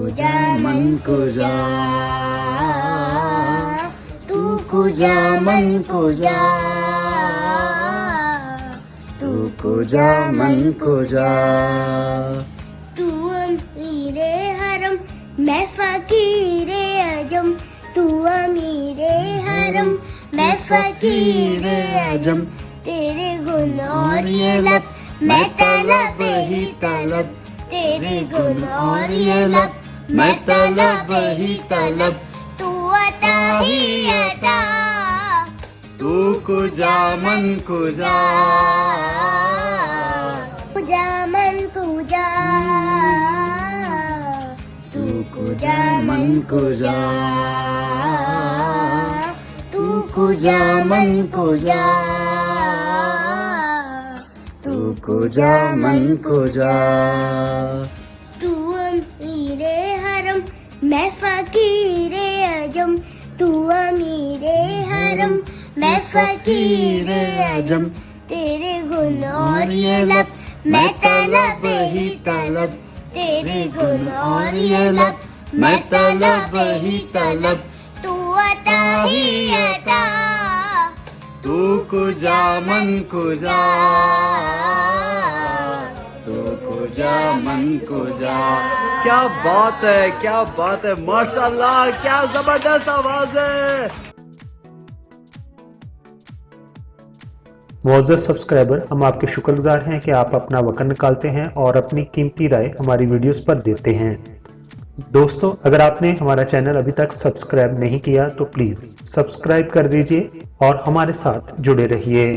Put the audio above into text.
कुजा मन कुजा, तू कुजा मन कुजा, तू कुजा मन कुजा। तू अमीरे हरम मैं फकीरे अजम, तू अमीरे हरम मैं फकीरे अजम, तेरे गुण और ये लब मैं तलब ही तलब, तेरे गुण और ये लब मैं तलब ही तलब, तू अता ही अता, तू कुजा मन कुजा, कुजा मन कुजा, तू कुजा मन कुजा, तू कुजा मन कुजा, तू कुजा मन कुजा। तू अमीरे हरम मैं फकीरे अजम, तू अमीरे हरम मैं फकीरे अजम, तेरे गुण और ये लब मैं तलब ही तलब, तेरे गुण और ये लब मैं तलब ही तलब, तू अता ही अता, तू कुजा मन कुजा, तू कुजा मन कुजा। क्या बात है, क्या बात है, माशाल्लाह, क्या जबरदस्त आवाज है। मुअज़्ज़ज़ सब्सक्राइबर, हम आपके शुक्रगुजार हैं कि आप अपना वक़्त निकालते हैं और अपनी कीमती राय हमारी वीडियोस पर देते हैं। दोस्तों, अगर आपने हमारा चैनल अभी तक सब्सक्राइब नहीं किया तो प्लीज़ सब्सक्राइब कर दीजिए और हमारे साथ जुड़े रहिए।